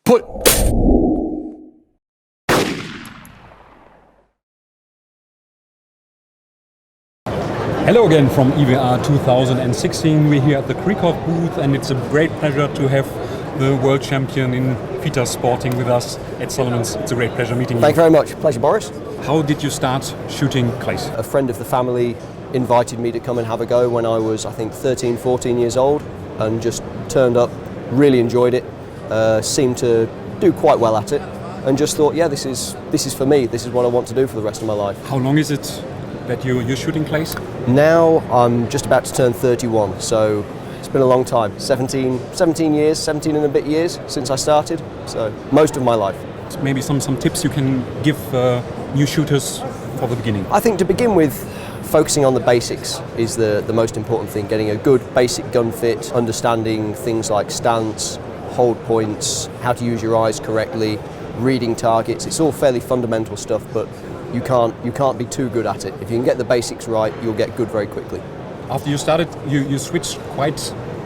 Put. Hello again from EWR 2016. We're here at the Krieghoff booth, and it's a great pleasure to have the world champion in FITASC sporting with us at Solomon's. It's a great pleasure meeting you. Thank you very much. Pleasure, Boris. How did you start shooting clays? A friend of the family invited me to come and have a go when I was, I think, 13, 14 years old, and just turned up, really enjoyed it, seemed to do quite well at it, and just thought, yeah, this is for me. This is what I want to do for the rest of my life. How long is it that you're shooting clays? Now I'm just about to turn 31, so it's been a long time. 17 and a bit years since I started, so most of my life. Maybe some tips you can give new shooters for the beginning. I think to begin with, focusing on the basics is the most important thing. Getting a good basic gun fit, understanding things like stance, hold points, how to use your eyes correctly, reading targets. It's all fairly fundamental stuff, but you can't be too good at it. If you can get the basics right, you'll get good very quickly. After you started, you switched quite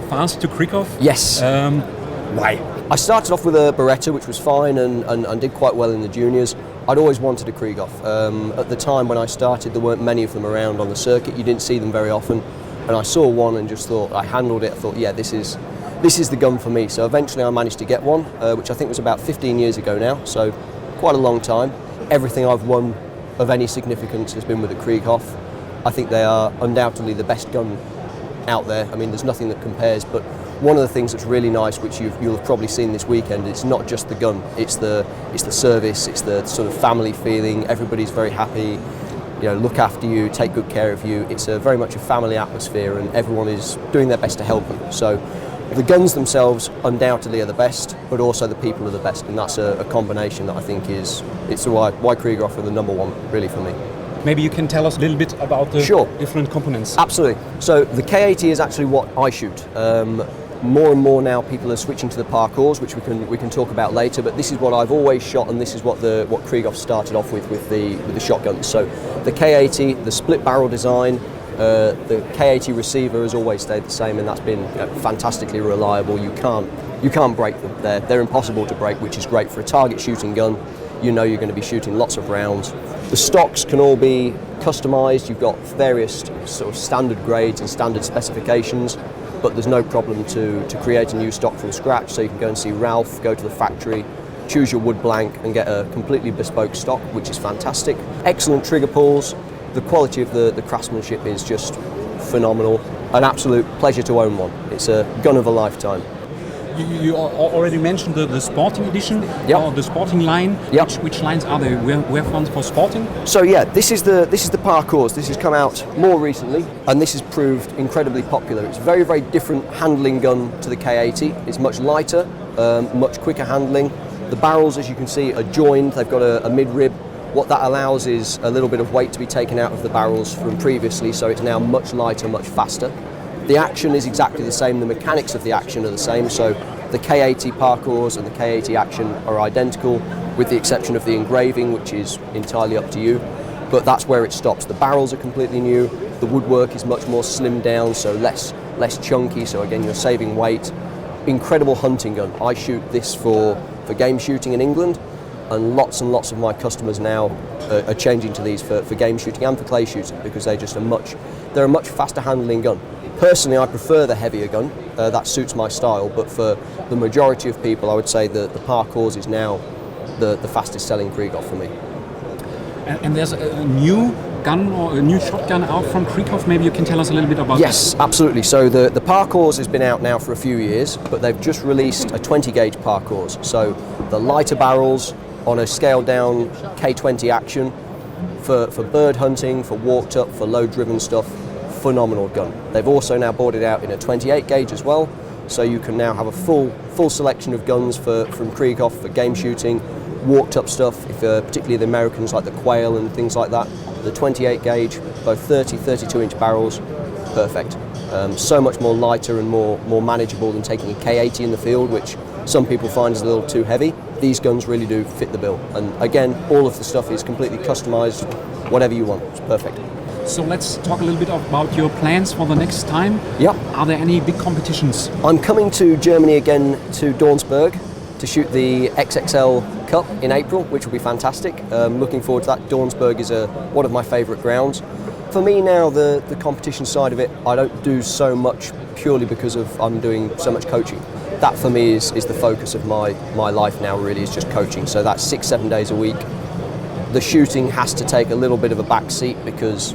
fast to Krieghoff? Yes. Why? I started off with a Beretta, which was fine, and did quite well in the juniors. I'd always wanted a Krieghoff. At the time when I started, there weren't many of them around on the circuit. You didn't see them very often, and I saw one and just thought, I handled it. I thought, yeah, this is the gun for me. So eventually I managed to get one, which I think was about 15 years ago now, so quite a long time. Everything I've won of any significance has been with the Krieghoff. I think they are undoubtedly the best gun out there. I mean, there's nothing that compares, but one of the things that's really nice, which you'll have probably seen this weekend, it's not just the gun, it's the service, it's the sort of family feeling. Everybody's very happy, look after you, take good care of you. It's very much a family atmosphere, and everyone is doing their best to help you. So the guns themselves undoubtedly are the best, but also the people are the best, and that's a combination that I think it's why Krieghoff are the number one really for me. Maybe you can tell us a little bit about the different components. Absolutely. So the K80 is actually what I shoot. More and more now people are switching to the Parcours, which we can talk about later, but this is what I've always shot, and this is what Krieghoff started off with the shotguns. So the K80, the split barrel design, the K80 receiver has always stayed the same, and that's been fantastically reliable. You can't break them. They're impossible to break, which is great for a target shooting gun. You know you're going to be shooting lots of rounds. The stocks can all be customized. You've got various sort of standard grades and standard specifications, but there's no problem to create a new stock from scratch. So you can go and see Ralph, go to the factory, choose your wood blank and get a completely bespoke stock, which is fantastic. Excellent trigger pulls. The quality of the craftsmanship is just phenomenal. An absolute pleasure to own one. It's a gun of a lifetime. You already mentioned the sporting edition, or the sporting line. Yep. Which lines are they? Where ones for sporting? So yeah, this is the Parcours. This has come out more recently, and this has proved incredibly popular. It's a very, very different handling gun to the K80. It's much lighter, much quicker handling. The barrels, as you can see, are joined. They've got a mid-rib. What that allows is a little bit of weight to be taken out of the barrels from previously, so it's now much lighter, much faster. The action is exactly the same, the mechanics of the action are the same, so the K80 Parcours and the K80 action are identical, with the exception of the engraving, which is entirely up to you, but that's where it stops. The barrels are completely new, the woodwork is much more slimmed down, so less chunky, so again you're saving weight. Incredible hunting gun. I shoot this for game shooting in England, and lots of my customers now are changing to these for game shooting and for clay shooting, because they're a much faster handling gun. Personally, I prefer the heavier gun, that suits my style, but for the majority of people I would say that the Parcours is now the fastest selling Krieghoff for me. And there's a new gun or a new shotgun out from Krieghoff. Maybe you can tell us a little bit about Yes, absolutely. So the Parcours has been out now for a few years, but they've just released a 20 gauge Parcours. So the lighter barrels on a scaled down K20 action for bird hunting, for walked up, for low driven stuff. Phenomenal gun. They've also now brought it out in a 28 gauge as well, so you can now have a full selection of guns from Krieghoff for game shooting, walked up stuff, particularly the Americans like the Quail and things like that. The 28 gauge, both 30, 32 inch barrels, perfect. So much more lighter and more manageable than taking a K80 in the field, which some people find is a little too heavy. These guns really do fit the bill, and again, all of the stuff is completely customized, whatever you want. It's perfect. So let's talk a little bit about your plans for the next time. Yep. Are there any big competitions? I'm coming to Germany again, to Dornsberg, to shoot the XXL Cup in April, which will be fantastic. Looking forward to that. Dornsburg is one of my favourite grounds. For me now, the competition side of it, I don't do so much purely because I'm doing so much coaching. That for me is the focus of my life now, really, is just coaching. So that's 6-7 days a week. The shooting has to take a little bit of a back seat because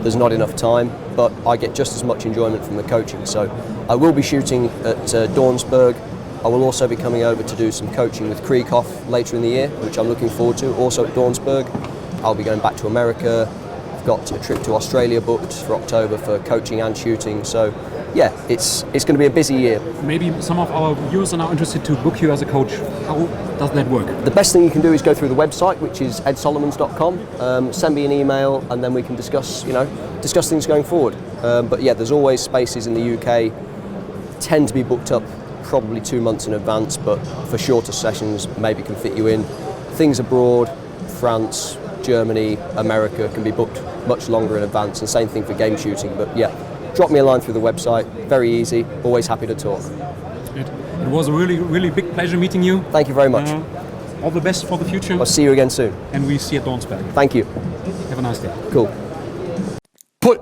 there's not enough time, but I get just as much enjoyment from the coaching. So I will be shooting at Dornsburg. I will also be coming over to do some coaching with Krieghoff later in the year, which I'm looking forward to, also at Dornsburg. I'll be going back to America. I've got a trip to Australia booked for October for coaching and shooting. So yeah, it's going to be a busy year. Maybe some of our viewers are now interested to book you as a coach. How does that work? The best thing you can do is go through the website, which is edsolomons.com. Send me an email, and then we can discuss things going forward. But yeah, there's always spaces in the UK. Tend to be booked up probably 2 months in advance, but for shorter sessions, maybe can fit you in. Things abroad, France, Germany, America can be booked much longer in advance, and same thing for game shooting. But yeah, drop me a line through the website. Very easy. Always happy to talk. It was a really, really big pleasure meeting you. Thank you very much. All the best for the future. I'll see you again soon. And we see you at Dornsburg. Thank you. Have a nice day. Cool. Put.